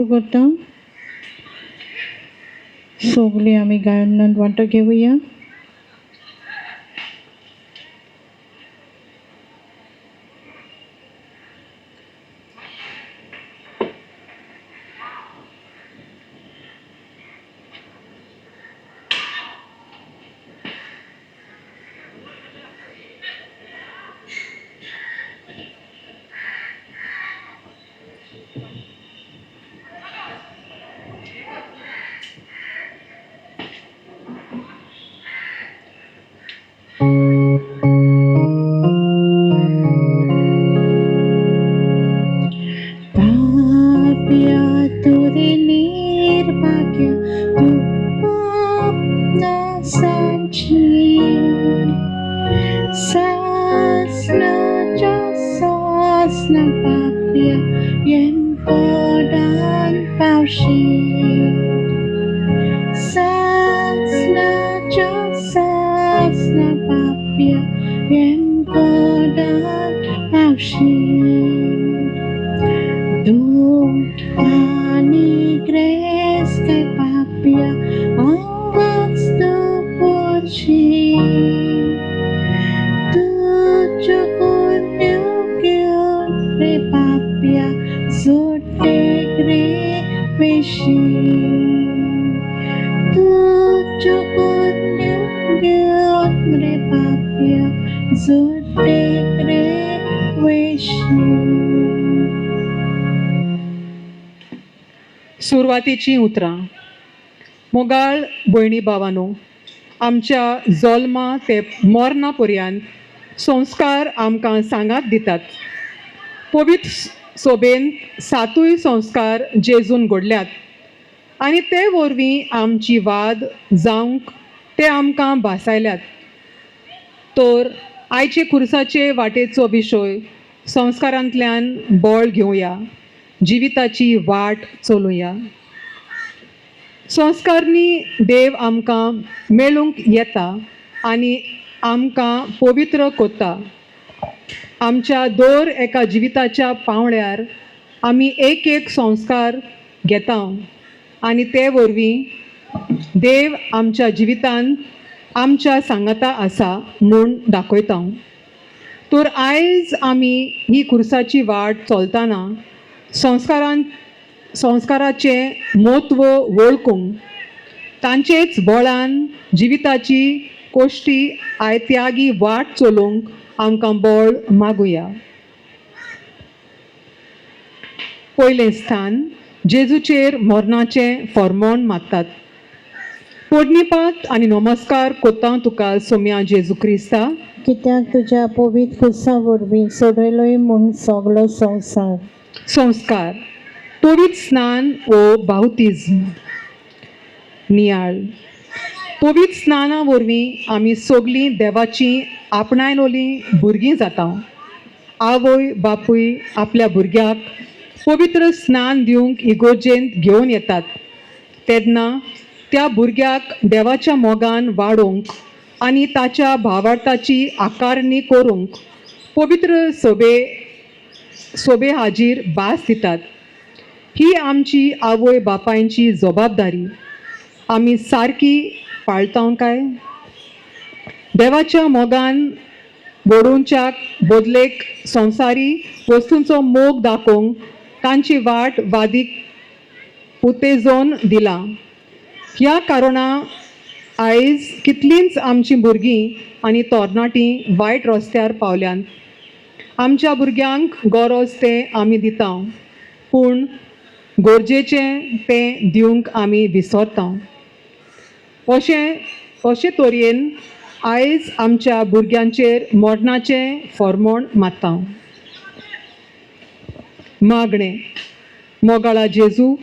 करता सगळी आम्ही गायनात वांटो घेऊया. Papia tutti निर्भाग्य तू अपना sanci sasna jasasna papia yen kodan paushi sasna jasasna papia yen kodan paushi Dung ani gres kay papia angats na porsi Tujo kunyukyon re papia zote gre peshi Tujo kunyukyon re papia zote gre peshi सुरुवातीची उतरां. मोगाळ भयणी भावांनो, आमच्या जल्मा ते मरणा पर्यंत संस्कार आमकां सांगात दितात. पवित्र सोबेन सातूय संस्कार जेजून घडल्यात आनी ते वरवीं आमची वाद जावंक ते आमकां भासायल्यात. तर आयचे खुर्साचे वाटेचो विशय संस्कारांतल्यान बळ घेवया, जिविताची वाट चलुया. संस्कारनी देव आमकां मेळूंक येता आनी आमकां पवित्र कोत्ता. आमच्या दर एका जिविताच्या पावंड्यार आमी एक एक संस्कार घेता आनी ते वरवीं देव आमच्या जिवितांत आमच्या सांगाता आसा म्हूण दाखयता. तर आयज आमी ही खुर्साची वाट चलतना संस्काराचें म्हत्व वळखूंक तांचेच बळान जिविताची कोश्टी त्यागी वाट चलोवंक आमकां बळ मागुया. पयलें स्थान जेजूचेर मरणाचें फर्मोण मागतात. पोडणीपात आनी नमस्कार कोत्ता तुका सोम्या जेजू क्रिस्ता, कित्याक तुज्या पवित्र खुर्सा वरवीं सोडयलोय म्हूण सगळो संवसार. संस्कार पवित्र स्नान वो बावतिज्म नियाळ. पवित्र स्नाना वरवीं आमी सगळीं देवाची आपणायलोलीं भुरगीं जाता. आवय बापूय आपल्या भुरग्याक पवित्र स्नान दिवंक इगोर्जेंत घेवन येतात. तेन्ना त्या भुरग्याक देवाच्या मोगान वाडोवंक आनी ताच्या भावार्थाची आकारणी करूंक पवित्र सोबे हाजीर भास दितात. ही आमची आवय बापायची जबाबदारी आमी सारकी पाळता काय? देवाच्या मोगान बोडोवच्या बदलेक संवसारी वस्तूंचो मोग दाखोवंक तांची वाट वादीक उत्तेजन दिला. ह्या कारणा आयज कितलींच आमची भुरगीं आनी तरणाटीं वायट रस्त्यार पावल्यांत. आमच्या भुरग्यांक गरज तें आमी दिता, पूण गरजेचें तें दिवंक आमी विसरता. अशे तरेन आयज आमच्या भुरग्यांचेर मरणाचें फर्मोण मागता. मागणें. मोगाळा जेजू,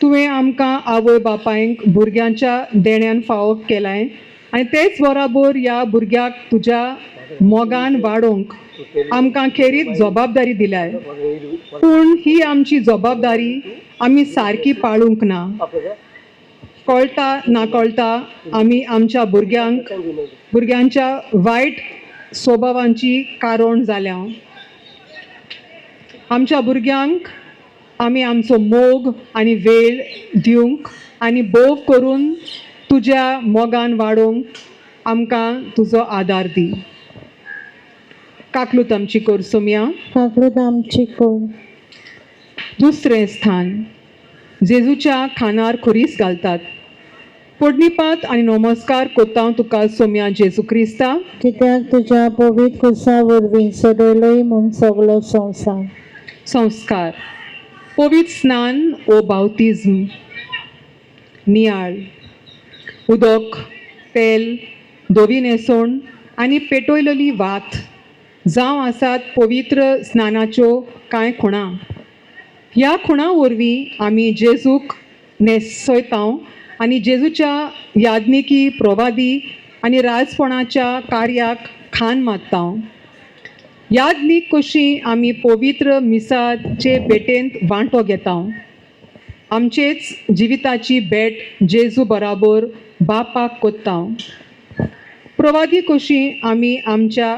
तुवें आमकां आवय बापायंक भुरग्यांच्या देण्यान फावो केलाय आनी तेच बरोबर ह्या भुरग्याक तुज्या मोगान वाडोवंक आमकां खेरीत जबाबदारी दिल्याय. पूण ही आमची जबाबदारी आमी सारकी पाळूंक ना. कळटा नाकळटा आमी आमच्या भुरग्यांच्या वायट स्वभावांची कारण जाल्या. आमच्या भुरग्यांक आमी आमचो मोग आनी वेळ दिवंक आनी बोव करून तुज्या मोगान वाडोवंक आमकां तुजो आदार दी. काकलूत आमची कोर सोम्या. काकलूत आमची कोर. दुसरें स्थान जेजूच्या खानार खोरीस घालतात. पोडणीपात आनी नमस्कार कोत्ता तुका सोम्या जेजू क्रिस्ता, कित्याक तुज्या पवित्र कुसा वरवीं सडयलोय म्हूण सगलो संवसार. संस्कार पवित्र स्नान ओ बावतिज्म, नियाळ उदक, तेल, धोवी न्हेसोवन आनी पेटयलेली वात जावं आसात पवित्र स्नानाच्यो कांय खुणां. ह्या खुणां वरवीं आमी जेजूक न्हेसयता आनी जेजूच्या यादनिकी प्रवादी आनी राजपणाच्या कार्याक खान मारता. यादनीक कशी आमी पवित्र मिसाचे भेटेंत वांटो घेता. आमचेच जिविताची भेट जेजू बराबर बापाक कोत्ता. प्रवादी कशी आमी आमच्या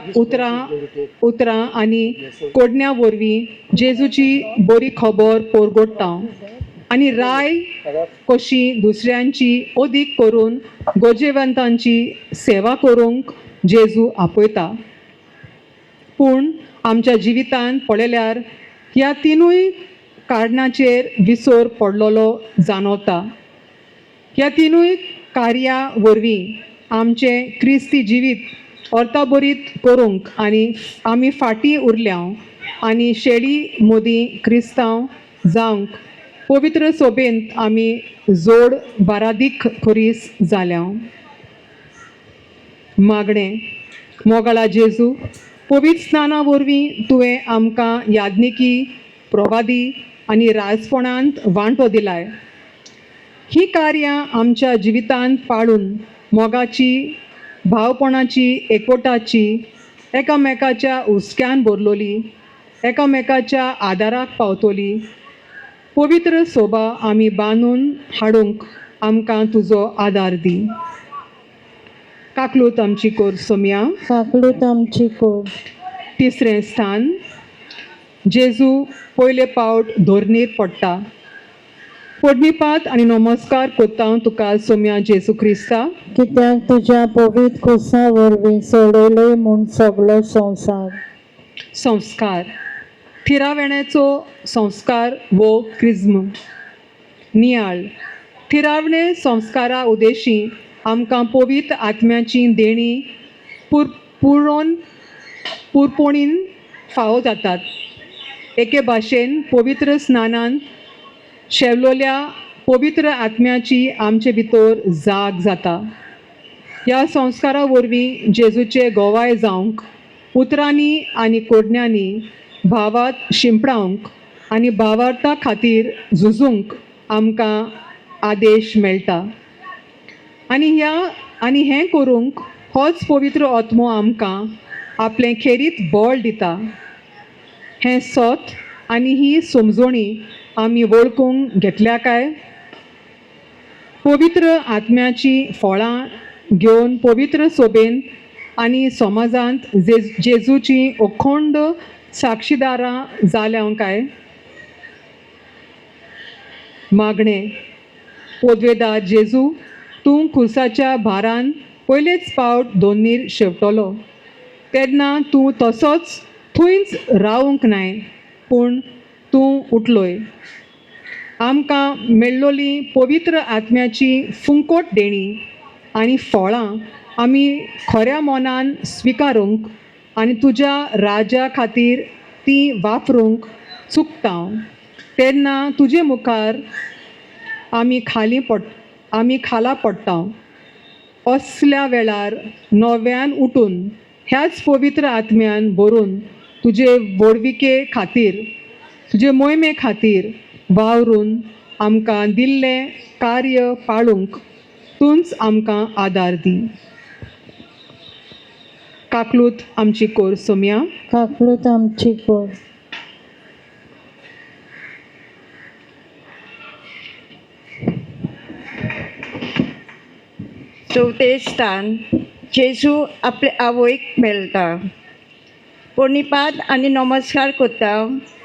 उतरां आनी कोडण्यां वरवीं जेजूची बरी खबर पोरगोडटा आनी राय कशी दुसऱ्यांची अदीक करून गोजेवंतांची सेवा करूंक जेजू आपयता. पूण आमच्या जिवितांत पळयल्यार ह्या तिनूय कारणाचेर विसर पडलेलो जाणवता. ह्या तिनूय कार्यां वरवीं आमचें क्रिस्ती जिवीत अर्थाबरीत करूंक आनी आमी फाटीं उरल्या आनी शेळी मोदी क्रिस्तांव जावंक पवित्र सोबेंत आमी जोड बारादीक खोरीस जाल्या. मागणें मोगाळा जेजू, पवित्र स्नाना वरवीं तुवें आमकां यादनिकी प्रवादी आनी राजपणांत वांटो दिलाय. ही कार्यां आमच्या जिवितांत पाळून मोगाची, भावपणाची, एकवटाची, एकामेकाच्या हुस्क्यान भरलोली, एकामेकाच्या आदाराक पावतोली पवित्र सोबा आमी बांदून हाडूंक आमकां तुजो आदार दी. काकलूत आमची कोर सोम्या. काकलूत आमची कोर. तिसरें स्थान जेजू पयले पावट धोरणीर पडटा. पोडणीपात आनी नमस्कार कोत्ता तुका सोम्या जेजू क्रिस्ता, कित्याक तुज्या पवित्र कुसा वरवीं सडयलोय म्हूण सगलो संवसार. संस्कार थिरावण्याचो संस्कार वो क्रिज्म, नियाळ थिरावणे संस्कारा उदेशी आमकां पवित्र आत्म्याची देणी पुरपोणीन फावो जातात. एके भाशेन पवित्र स्नानान शेवलोल्या पवित्र आत्म्याची आमचे भितर जाग जाता. ह्या संस्कारा वरवीं जेजूचे गोवाय जावंक उतरांनी आनी कोडण्यांनी भावात शिंपडावंक आनी भावार्था खातीर झुजूंक आमकां आदेश मेळटा. आनी हें करूंक होच पवित्र आत्मो आमकां आपलें खेरीत बळ दिता. हें सोत आनी ही समजोणी आमी वळखूंक घेतल्या काय? पवित्र आत्म्याची फळां घेवन पवित्र सोबेन आनी समाजांत जेजूची अखंड साक्षीदारां जाल्या काय? मागणें पोदवेदार जेजू, तूं खुर्साच्या भारान पयलेच पावट दोनीर शेवटलो तेन्ना तूं तसोच थंयच रावूंक नाय, पूण तूं उठलोय. आमकां मेळ्ळोली पवित्र आत्म्याची फुंकोट देणी आनी फळां आमी खऱ्या मोनान स्विकारूंक आनी तुज्या राजा खातीर ती वापरूंक चुकता तेन्ना तुजे मुखार आमी खाला पडटा. असल्या वेळार नव्यान उठून ह्याच पवित्र आत्म्यान भरून तुजे वडविके खातीर, तुजे मोहिमे खातीर वावरून आमकां दिल्लें कार्य पाळूंक तूंच आमकां आदार दी. काकलूत आमची कोर सोम्या. काकलूत आमची कोर. चवथे स्थान जेजू आपले आवयक मेळटा. पोडणीपात आनी नमस्कार कोत्ता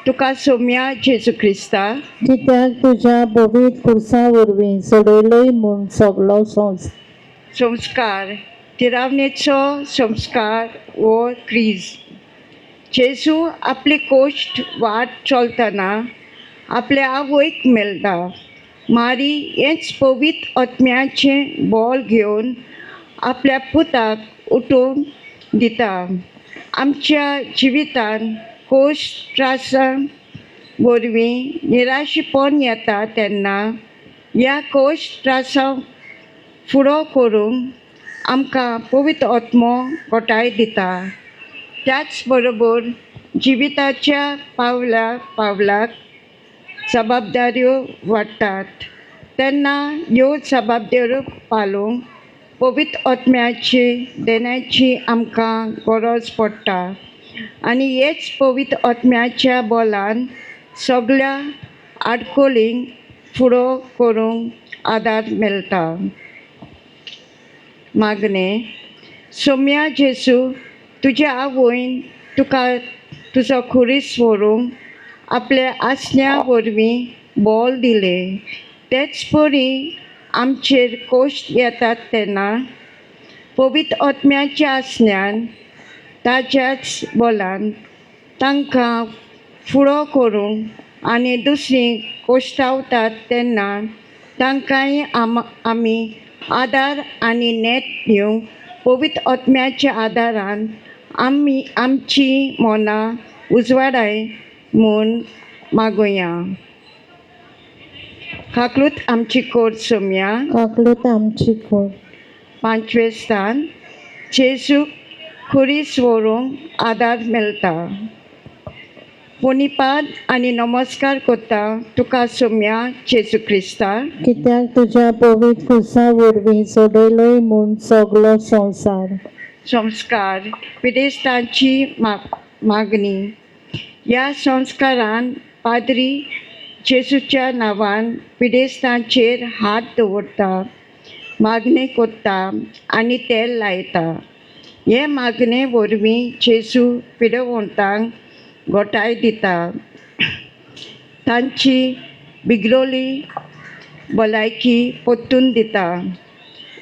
तुका सोम्या जेजू क्रिस्ता कित्याक तुज्या पवित्र कुर्सा वरवीं सोडयलोय म्हूण सगलो संवसार. संस्कार तिरावणेचो संस्कार वो क्रीज. जेजू आपली कोश्ट वाट चलतना आपल्या आवयक मेळटा. मारी हेच पवित्र आत्म्याचें बोल घेवन आपल्या पुताक उठोवन दिता. आमच्या जिवितान कोश्ट त्रासां वरवीं निराशेपण येता तेन्ना ह्या कोश्ट त्रासांक फुडो करूंक आमकां पवित्र आत्मो घोटाय दिता. त्याच बरोबर जिविताच्या पावलाक जबाबदाऱ्यो वाडटात तेन्ना ह्यो जबाबदाऱ्यो पालोवंक पवित्र आत्म्याची देण्याची आमकां गरज पडटा. आनी हेच पवित्र आत्म्याच्या बोलान सगळ्या आडकोलींक फुडो करूंक आदार मेळटा. मागणें. सोम्या जेजू तुज्या आवयन तुका तुजो खुरीस व्हरूंक आपल्या आसण्या वरवीं बोल दिलें. तेच परी आमचेर कोश्ट येतात तेन्ना पवित्र आत्म्याच्या आसण्यान ताच्याच बोलान तांकां फुडो करूंक आनी दुसरीं कोश्टावतात तेन्ना तांकांय आमी आदार आनी नेट दिवंक पवित्र आत्म्याच्या आदारान आमची मनां उजवाडाय म्हूण मागुया. काकलूत आमची कोर सोम्या. काकलूत आमची कोर. 5वें स्थान. जेजू खुरीस व्हरूंक आदार मेळटा. पुनिपाद आनी नमस्कार कोत्ता तुका सोम्या जेजू क्रिस्ता. कित्याक तुज्या पवित्र कुर्सा वरवीं सोडयलोय म्हूण सगलो संवसार. संस्कार पिडेस्तांची मागणी. ह्या संस्कारान पाद्री जेजूच्या नांवान पिडेस्तांचेर हात दवरता, मागणी कोत्ता आनी तेल लायता. हे मागणे वरवीं जेजू पिडवंतांक घोटाय दिता. तांची बिगडोली भलायकी परतून दिता.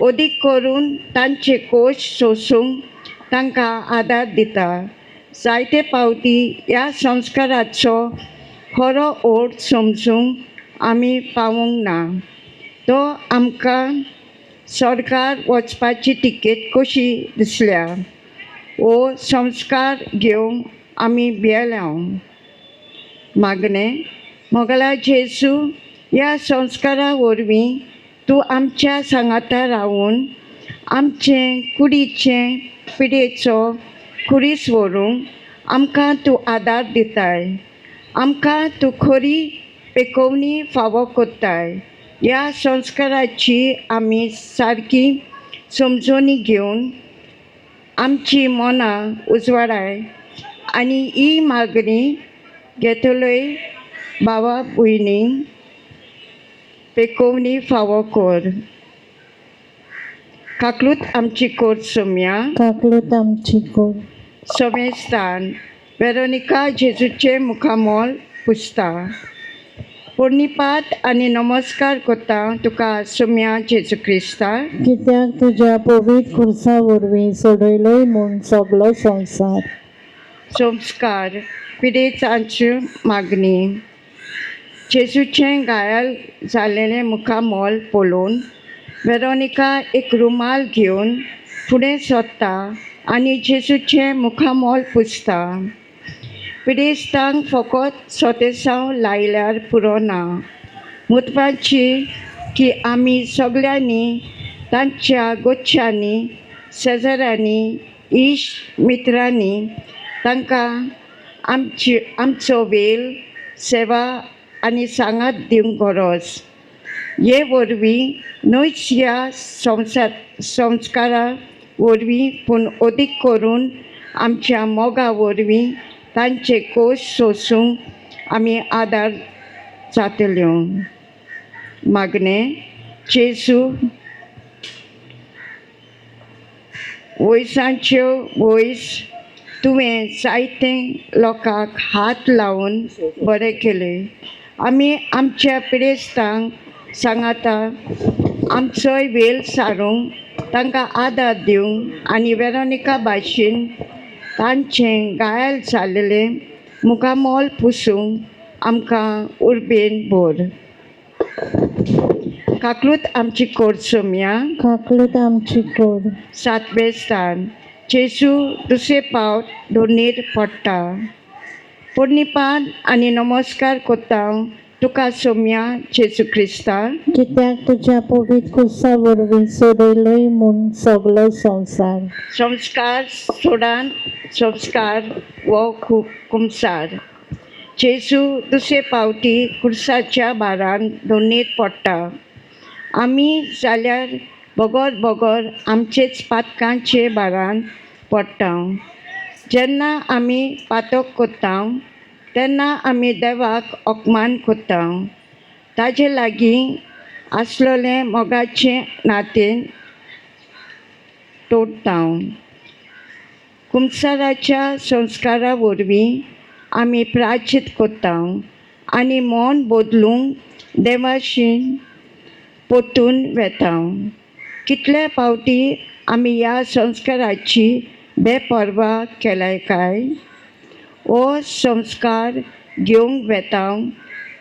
अदीक करून तांचे कोश्ट सोंसूंक तांकां आदार दिता. जायते पावटी ह्या संस्काराचो खरो अर्थ समजूंक आमी पावूंक ना. तो आमकां स्वर्गार वचपाची तिकेट कशी दिसल्या. हो संस्कार घेवंक आमी भियेल्याव. मागणें. मोगला जेजू ह्या संस्कारा वरवीं तूं आमच्या सांगाता रावून आमचे कुडीचे पिडेचो खुरीस व्हरूंक आमकां तूं आदार दिताय. आमकां तूं खरी पेकोवणी फावो कोत्ताय. ह्या संस्काराची आमी सारकी समजोनी घेवन आमची मनां उजवाडाय आनी ही मागणी घेतलोय भावा भयणींक पेकोवणी फावो कर. काकलूत आमची कोर सोम्या. काकलूत आमची कोर. 6वें स्थान. वेरोनिका जेजूचे मुखामोल पुजता. पुर्णिपाद आनी नमस्कार कोत्ता तुका सोम्या जेजू क्रिस्ता. कित्याक तुज्या पवित्र कुर्सा वरवीं सोडयलोय म्हूण सगलो संवसार. संस्कार पिडेचांची मागणी. जेजूचें घायल जाल्लेलें मुखामोल पळोवन वेरोनिका एक रुमाल घेवन फुडें सरता आनी जेजूचें मुखामोल पुजता. पिडेस्तांक फकत सोतेसांव लायल्यार पुरो ना. म्हत्वाची की आमी सगळ्यांनी तांच्या गोच्च्यांनी शेजाऱ्यांनी इश्ट मित्रांनी तांकां आमचो वेल सेवा आनी सांगात दिवंक गरज. हे वरवीं न्हयच ह्या संस्कारा वरवीं पूण अदीक करून आमच्या मोगा वरवीं तांचे कोश्ट सोंसूंक आमी आदार जातल्यो. मागणें. जेजू वयसांच्यो वयस तुवें जायते लोकांक हात लावून बरें केले. आमी आमच्या पिडेस्तांक सांगाता आमचोय वेल सारूंक, तांकां आदार दिवंक आनी वेरोनिका भाशेन तांचें घायल जाल्लें मुखामोल पुसूंक आमकां उर्बेन भर. काकलूत आमची कोर्सोम्या. काकलूत आमची कोर. 7वें स्थान जेजू दुसरे पावट दोनीर पडटा. पोरनिपात आनी नमस्कार कोत्ता तुका सोम्या जेजू क्रिस्ता. कित्याक तुज्या पवित्र कुर्सा वरवीं सोडयलोय म्हूण सगलो संवसार. संस्कार सोडान संस्कार वो कुमसार. जेजू दुसरे पावटी कुर्साच्या भारान दोनीर पडटा. आमी जाल्यार बोगोर बोगोर आमचेच पातकांचे भारान पडटा. जेन्ना आमी पातक कोत्ता तेन्ना आमी देवाक अपमान कोत्ता. ताजे लागीं आसलोलें मोगाचें नातें तोडटा. कुमसाराच्या संस्कारा वरवीं आमी प्राचित कोत्ता आनी मन बदलूंक देवाशी पोतून वेता. कितले फावटी आमी ह्या संस्काराची बेपर्वा केल्याय काय? हो संस्कार घेवंक वेता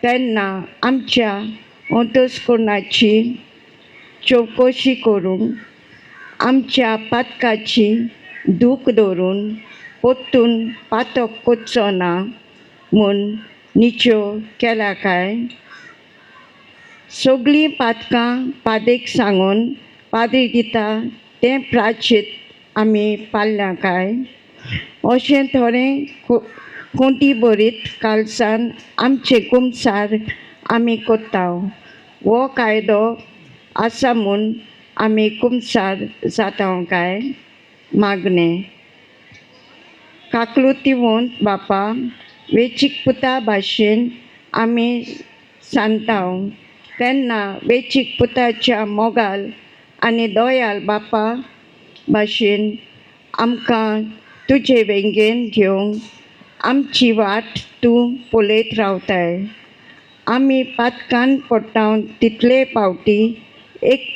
तेन्ना आमच्या अंतस्करणाची चवकशी करूंक, आमच्या पातकाची दूख धरून पोतून पातक कोचचो ना म्हूण निच्यो केल्या काय? सगळीं पातकां पादेक सांगून पाद्री दिता तें प्राचीत आमी पाळ्ळ्या काय? अशें थोडें कोंटी भरीत कालसान आमचे कुमसार आमी कोत्ता. हो कायदो आसा म्हूण आमी कुमसार जाता काय? मागणें. काकलुतीवंत बापा, वेंचीक पुता भाशेन आमी सांगता तेन्ना वेंचीक पुताच्या मोगाल आनी दोयाल बापा भाशेन आमकां तुजे वेंगेन घेवंक आमची वाट तूं पळयत रावताय. आमी पातकान पडटा तितले फावटी एक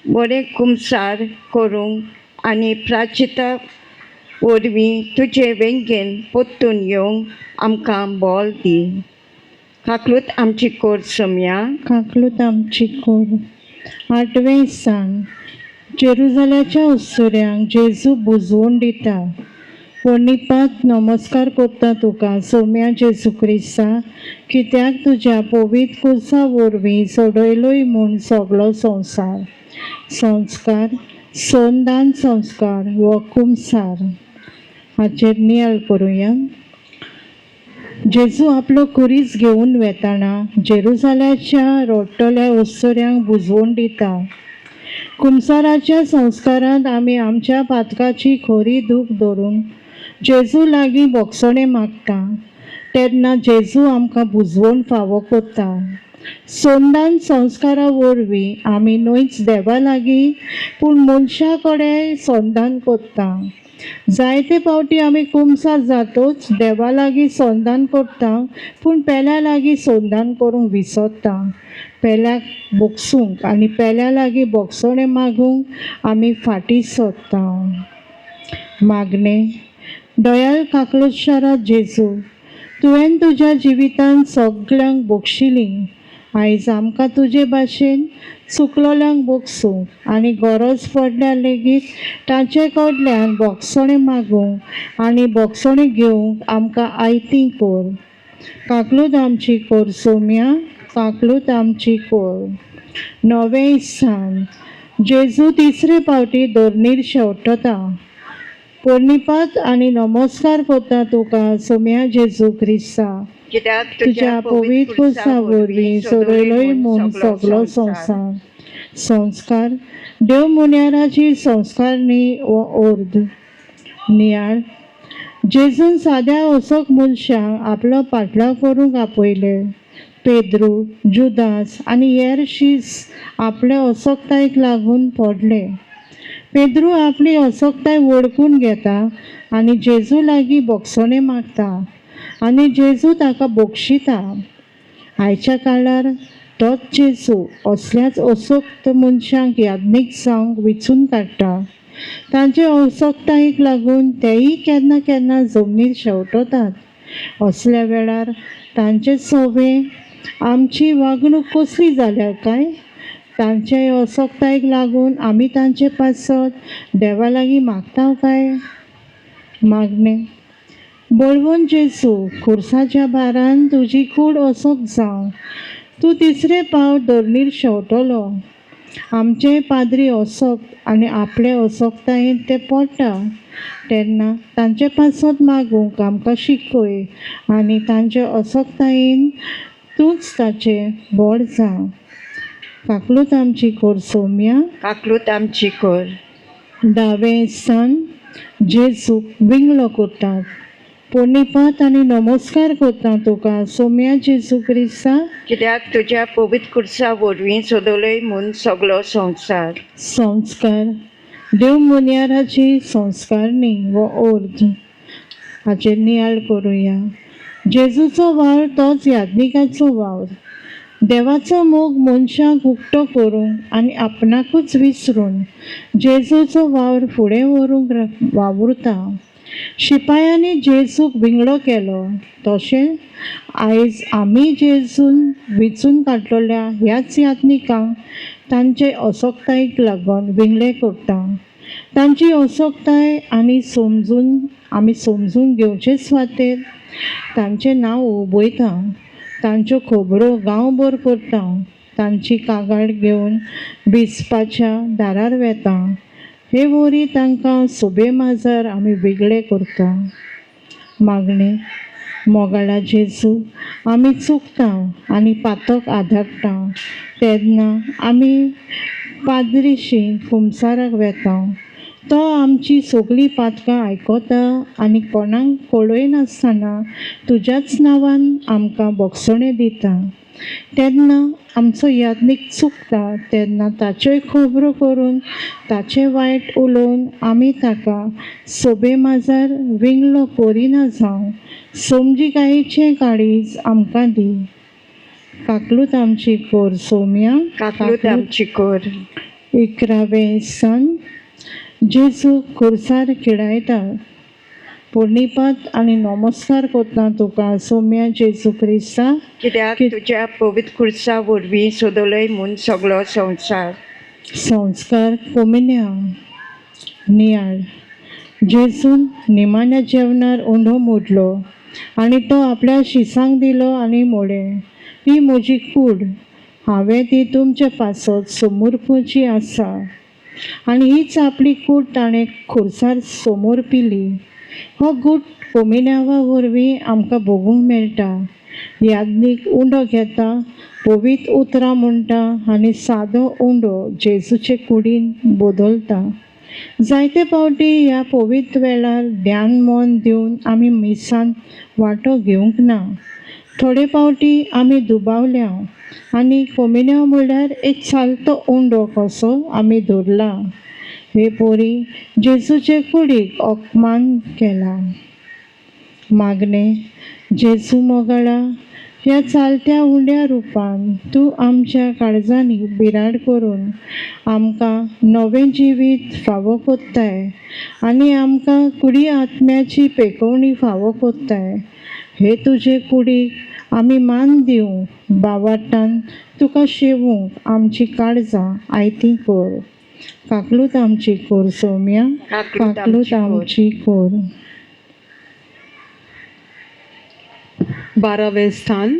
बरें कुमसार करूंक आनी प्राचिता वरवीं तुजे वेंगेन पोत्तून येवंक आमकां बोल दी. काकलूत आमची कोर सोम्या. काकलूत आमची कोर. 8वें स्थान जेरुजाल्याच्या उत्सुऱ्यांक जेजू बुजवून दिता. पोरनिपात नमस्कार कोत्ता तुका सोम्या जेजू क्रिस्ता. कित्याक तुज्या पवित्र कुर्सा वरवीं सोडयलोय म्हूण सगलो संवसार. संस्कार सोनदान संस्कार वो कुमसार हाचेर नियाळ करुया. जेजू आपलो कुरीस घेवन वेताना जेरुजाल्याच्या रोडटल्या उत्सुऱ्यांक बुजवून दिता. कुमसाराच्या संस्कारांत आमी आमच्या पातकाची खरी दूख धरून जेजू लागीं बोगसणे मागता तेन्ना जेजू आमकां बुजवून फावो कोत्ता. सोनदान संस्कारा वरवीं आमी न्हयच देवा लागीं पूण मनशा कडेन संदान कोत्ता. जायते फावटी आमी कुमसार जातूच देवा लागीं संदान करता पूण पेल्या लागीं संदान करूंक विसरता. पेल्याक बोगसूंक आनी पेल्या लागीं बोगसणे मागूंक आमी फाटीं सरता. मागणें. दयाळ काकलूत शारात जेजू, तुवें तुज्या जिवितांत सगळ्यांक बोगशिलीं. आयज आमकां तुजे भाशेन चुकलोल्यांक बोगसूंक आनी गरज पडल्यार लेगीत तांचे कडल्यान बोगसणे मागूंक आनी बोगसणे घेवंक आमकां आयतीं कोर. काकलूत आमची कोर सोम्या. काकलूत आमची कोर. 9वें स्थान जेजू तिसरे फावटी दोरनीर शेवटता. पोरनिपात आनी नमस्कार कोत्ता तुका सोम्या जेजू क्रिस्ता. कित्याक तुज्या पवित्र कुर्सा वरवीं सोडयलोय म्हूण सगलो संवसार. संस्कार देव मुन्याराची संस्कारणी वो ओर्द. नियाळ. जेजून साद्या असोक मनशांक आपलो पाटलाव करूंक आपयले. पेद्रू, जुदास आनी हेर शीस आपले असोकतायेक लागून पडले. पेद्रू आपली असोकताय वळखून घेता आनी जेजू लागीं बोगसोणें मागता आनी जेजू ताका बोगशिता. आयच्या काळार तोच जेजू असल्याच असोक्त मनशांक याज्ञीक जावंक वेंचून काडटा. तांचे असोकतायेक लागून तेय केन्ना केन्ना जमनीर शेवटतात. असल्या वेळार तांचे सोबे आमची वागणूक कसली जाल्या काय? तांचे असोकतायेक लागून आमी तांचे पासत देवा लागीं मागता काय? मागणे. बळवून जेजू, खुर्साच्या भारान तुजी कूड असोक जावं. तूं तिसरे पावट धरणीर शेवटलो. आमचे पाद्री असोक आनी आपले असोकतायेन ते पडटा तेन्ना तांचे पासत मागूंक आमकां शिकय आनी तांचे असोकतायेन तूंच ताचे व्हड जावं. काकलूत आमची कोर सौम्या. काकलूत आमची कोर. दावे सन जेजूक विंगलो करतात. पोर्णिपात आनी नमस्कार करता तुका सौम्या जेजू क्रिस्ता. कित्याक तुज्या पवित्र खुर्सा वरवीं सोदलोय म्हूण सगलो संवसार. संस्कार. देव मुनियाराची संस्कारणी वो अर्थ हाचेर नियाळ करुया. जेजूचो वावर तोच याज्ञिकाचो वावर. देवाचो मोग मनशाक उक्तो करूंक आनी आपणाकूच विसरून जेजूचो वावर फुडें व्हरूंक वावुरता. शिपायांनी जेजूक विंगडो केलो तशें आयज आमी जेजून वेंचून काडलेल्या ह्याच याज्ञिकांक तांचे असोकतायेक लागून विंगडे करता. तांची असोकताय आमी समजून घेवचे सुवातेर तांचें नांव उबयता. तांच्यो खबरो गांवभर करता. तांची कागाळ घेवन बिस्पाच्या दारार वेता. हे वरी तांकां सोबे माजार आमी वेगळे करता. मागणे. मोगाळा जेजू, आमी चुकता आनी पातक आधाडटा तेन्ना आमी पाद्रीशी खुमसाराक वेता. तो आमची सगळीं पातकां आयकोता आनी कोणाक कळय नासतना तुज्याच नांवान आमकां बोगसोणें दिता. तेन्ना आमचो याज्ञीक चुकता तेन्ना ताच्योय खबरो करून ताचें वायट उलोवन आमी ताका सोबे माजार विंगलो करिना जावं समजिकायेचें काळीज आमकां दी. काकलूत आमची कोर सौम्या. काकलूत आमची कोर. 11वें सन जेजू खुर्सार खिडायता. पोर्णिपात आनी नमस्कार करता तुका सौम्या जेजू क्रिस्ता. कित्याक तुज्या पवित्र खुर्सा वरवीं सोदलोय म्हूण सगलो संवसार. संस्कार. कोमिन्या. नियाळ. जेजून निमाण्या जेवणार उंडो मोडलो आनी तो आपल्या शिसांक दिलो आनी म्हळें, ही म्हजी कूड. हांवें ती तुमचे पासत समोरपाची आसा. आनी हीच आपली कूड ताणें खुर्सार समोर पिली. हो गूट कोमिन्यावा वरवीं आमकां भोगूंक मेळटा. याज्ञीक उंडो घेता, पवित्र उतरां म्हणटा आनी सादो उंडो जेजूचे कुडीन बदलता. जायते फावटी ह्या पवित्र वेळार ध्यान मन दिवन आमी मिसान वांटो घेवंक ना. थोडे फावटी आमी दुबावल्या आनी कोमिन्या म्हणल्यार एक सालतो उंडो कसो आमी धरला. हे पोरी जेजूचे कुडीक अपमान केला. मागणे. जेजू मोगाळा, ह्या चालत्या उंड्या रुपान तूं आमच्या काळजांनी बिराड करून आमकां नवें जिवीत फावो कोत्ताय आनी आमकां कुडी आत्म्याची पेकवणी फावो कोत्ताय. हे तुजे कुडीक आमी मान दिवंक बावाटान तुका शेवूंक आमची काळजां आयतीं कर. काकलूत आमची कोर सौम्या. काकलूत आमची कोर. 12वें स्थान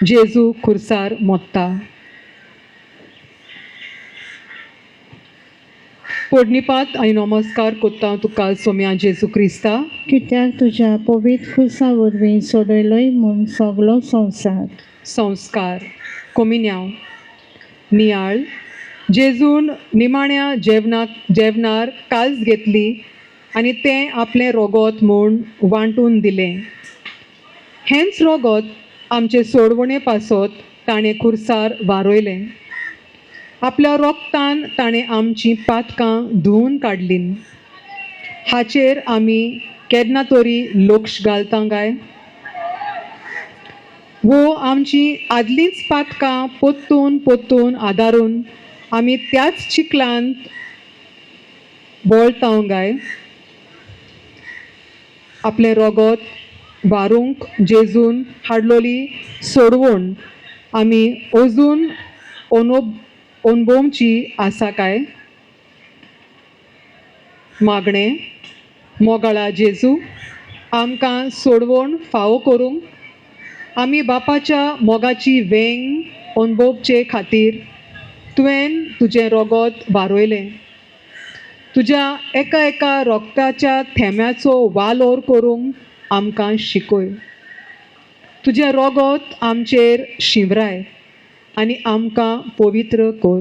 जेजू खुर्सार मोत्ता. पोर्णिपात आनी नमस्कार करता तुका सौम्या जेजू क्रिस्ता. कित्याक तुज्या पवित्र खुर्सा वरवीं सोडयलोय म्हूण सगलो संवसार. संस्कार. कोमिन्यांव. नियाळ. जेजून निमाण्या जेवणार काल्स घेतली आनी तें आपलें रोगोत म्हूण वांटून दिलें. हेंच रोगोत आमचे सोडवणे पासत ताणें खुर्सार वारोयलें. आपल्या रोगतान ताणें आमचीं पातकां धुवन काडलीं. हाचेर आमी केन्ना तरी लक्ष घालता काय? वो आमची आदलींच पातकां पोत्तून पोत्तून आदारून आमी त्याच चिखलांत बोळता काय? आपलें रोगत वारूंक जेजून हाडलोली सोडवण आमी अजून अणभवची आसा काय? मागणें, मोगाळा जेजू, आमकां सोडवण फावो करूंक आमी बापाच्या मोगाची वेंग अणभवचे खातीर तुवें तुजें रोगत वारयलें. तुज्या एका एका रोगताच्या थेंब्याचो वालोर करूंक आमकां शिकय. तुजें रोगत आमचेर शिंवराय आनी आमकां पवित्र कर.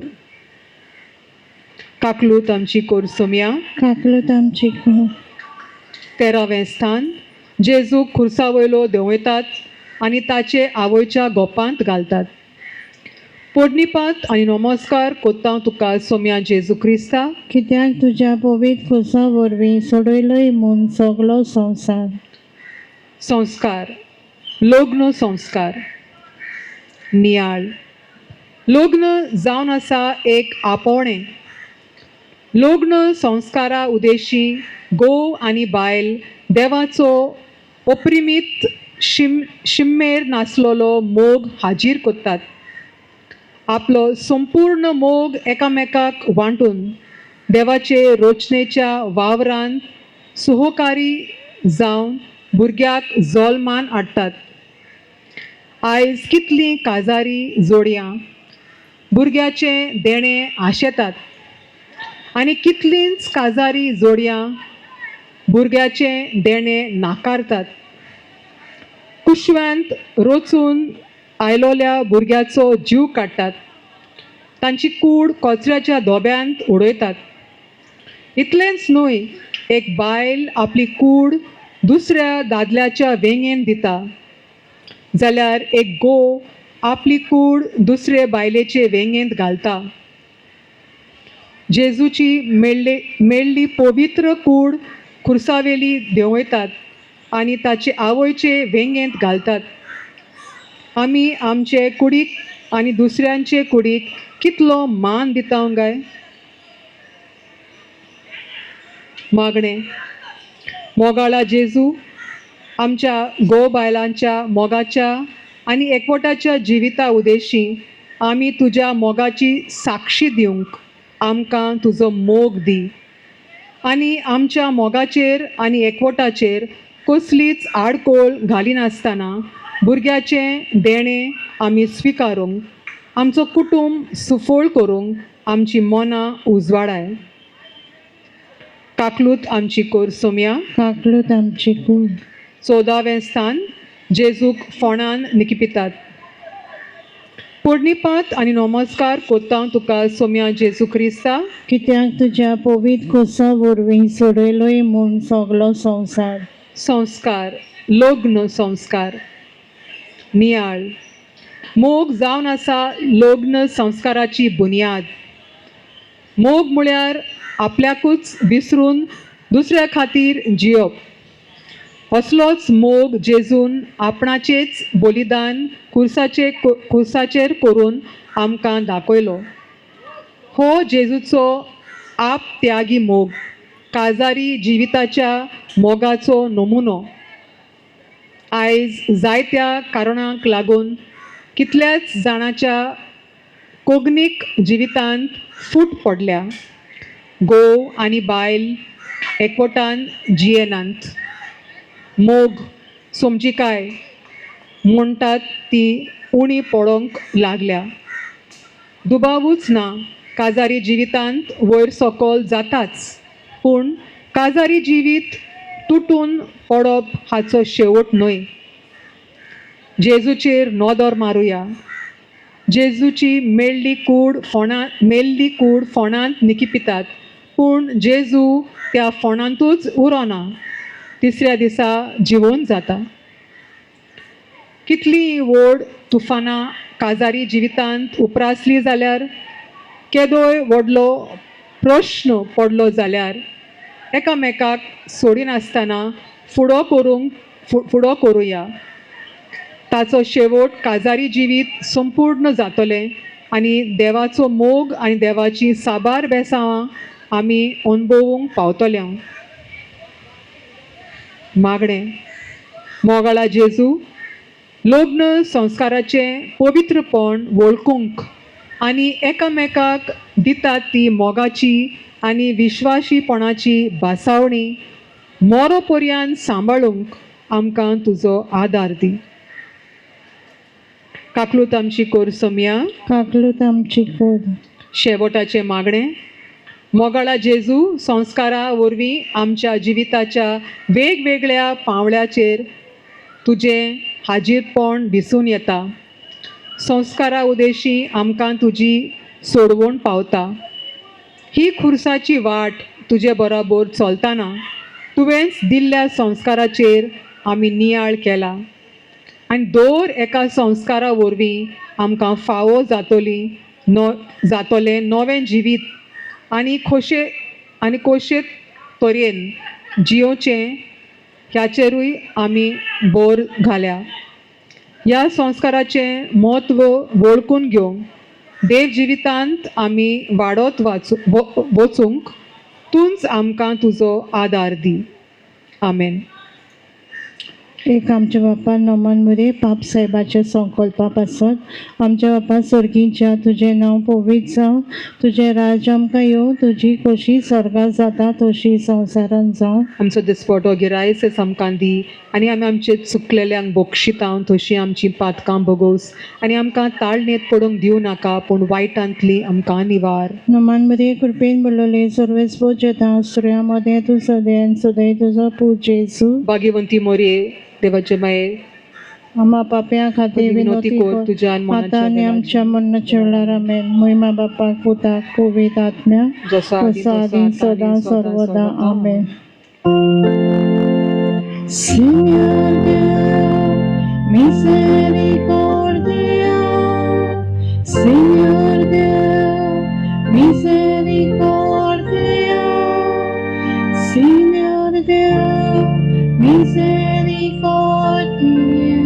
काकलूत आमची कोर सोम्या. काकलूत आमची कोर. 13वें स्थान. जेजूक खुर्सा वयलो देंवयतात आनी ताचे आवयच्या गोपांत घालतात. पोडणीपात आनी नमस्कार कोत्ता तुका सोम्या जेजू क्रिस्ता. कित्याक तुज्या पवित्र खुर्सा वरवीं सोडयलोय म्हूण सगलो संवसार. संस्कार. लग्न संस्कार. नियाळ. लग्न जावन आसा एक आपोवणें. लग्न संस्कारा उदेशी घोव आनी बायल देवाचो अप्रिमीत शिम्मेर नासलोलो मोग हाजीर कोत्तात. आपलो संपूर्ण मोग एकामेकाक वांटून देवाचे रचनेच्या वावरांत सहकारी जावन भुरग्याक जल्मान हाडटात. आयज कितलीं काजारी जोडयां भुरग्याचें देणें आशेतात आनी कितलींच काजारी जोडयां भुरग्याचें देणें नाकारतात. कुशव्यांत रचून आयलोल्या भुरग्याचो जीव काडटात. तांची कूड कचऱ्याच्या धोब्यांत उडयतात. इतलेंच न्हय, एक बायल आपली कूड दुसऱ्या दादल्याच्या वेंगेन दिता जाल्यार एक घोव आपली कूड दुसरे बायलेचे वेंगेंत घालता. जेजूची मेळ्ळी पवित्र कूड खुर्सावेली देंवयतात आनी ताचे आवयचे वेंगेंत घालतात. आमी आमचे कुडीक आनी दुसऱ्यांचे कुडीक कितलो मान दिता काय? मागणें, मोगाळा जेजू, आमच्या घोव बायलांच्या मोगाच्या आनी एकवटाच्या जिविता उदेशी आमी तुज्या मोगाची साक्षी दिवंक आमकां तुजो मोग दी आनी आमच्या मोगाचेर आनी एकवटाचेर कसलीच आडकोळ घालिनासतना भुरग्याचें देणें आमी स्विकारूंक, आमचो कुटुंब सुफळ करूंक आमची मनां उजवाडाय. काकलूत आमची कोर सोम्या. काकलूत आमची कोर. 14वें स्थान. जेजूक फोंडान निकिपितात. पोडणीपात आनी नमस्कार कोत्ता तुका सोम्या जेजू क्रिस्ता. कित्याक तुज्या पवित्र खुर्सा वरवीं सोडयलोय म्हूण सगलो संवसार. संस्कार. लग्न संस्कार. नियाळ. मोग जावन आसा लग्न संस्काराची बुनयाद. मोग म्हळ्यार आपल्याकूच विसरून दुसऱ्या खातीर जियप. असलोच मोग जेजून आपणाचेच बलिदान खुर्साचेर करून आमकां दाखयलो. हो जेजूचो आप त्यागी मोग काजारी जिविताच्या मोगाचो नमुनो. आयज जायत्या कारणांक लागून कितल्याच जाणांच्या कोगनीक जिवितांत फूट पडल्या. घोव आनी बायल एकवटान जियेनात. मोग समजिकाय म्हणटात ती उणी पडोंक लागल्या. दुबावूच ना, काजारी जिवितांत वयर सकयल जाताच, पूण काजारी जिवीत तुटून पडप हाचो शेवट न्हय. जेजूचेर नदर मारुया. जेजूची मेळ्ळी कूड फोंडांत निकिपितात, पूण जेजू त्या फोंडांतूच उरोना, तिसऱ्या दिसा जिवोवन जाता. कितलीं व्हड तुफानां काजारी जिवितांत उप्रासली जाल्यार केदोय व्हडलो प्रश्न पडलो जाल्यार एकामेकाक सोडिनासतना फुडो करुया. ताचो शेवट काजारी जिवीत संपूर्ण जातलें आनी देवाचो मोग आनी देवाची साबार बेसांवां आमी अणभवूंक पावतल्या. मागणें. मोगाळा जेजू, लग्न संस्काराचें पवित्रपण वळखूंक आनी एकामेकाक दितात ती मोगाची आनी विश्वासीपणाची भासावणी मोरो पर्यंत सांबाळूंक आमकां तुजो आदार दी. काकलूत आमची कोर सोम्या. काकलूत आमची कोर. शेवटाचे मागणें. मोगाळा जेजू, संस्कारा वरवीं आमच्या जिविताच्या वेगवेगळ्या पांवड्याचेर तुजें हाजीरपण दिसून येता. संस्कारा उदेशी आमकां तुजी सोडवण पावता. ही खुर्साची वाट तुजे बरोबर चलतना तुवेंच दिल्ल्या संस्काराचेर आमी नियाळ केला आनी दर एका संस्कारा वरवीं आमकां फावो जातोलें नवें जिवीत आनी कशे तरेन जियोचें ह्याचेरूय आमी भर घाल्या. ह्या संस्काराचें म्हत्व वळखून घेवंक देव जिवितांत आमी वाडत वचूंक तूंच आमकां तुजो आदार दी. आमेन. एक आमच्या बापा नमन मुरे पाप साहेबाच्या संकल्पा पासत आमच्या बापा सर्गीच्या तुजें नांव पवित्र जावं, तुजें राज आमकां येवं, तुजी कशी स्वर्गांत जाता तशी संवसारांत जावं. आमचो दिसपटो गिरायस आमकां दी आनी आमी आमचे चुकलेल्यांक बक्षितांव तशीं आमची पातकां भोगोस आनी आमकां ताळणेत पडूंक दिवं नाका पूण वायटांतली आमकां निवार. नमन मुरे कृपेन बरलोले सर्वेस पूज्यता स्त्रिया मध्ये तूं सदैन सदैव तुजो पूज जेजू. भाग्यवंती मोरये, देवाचे माये, आम्हा पाप्या खातीर विनोती कर तुज्या आता आनी आमच्या मरणाच्या वेळार आमेन. महिमा बापाक पुताक पवित्र आत्म्या जसा आदीं सदां सर्वदा आमेन. Señor Dios, misericordia. Señor Dios, misericordia. Señor Dios, misericordia.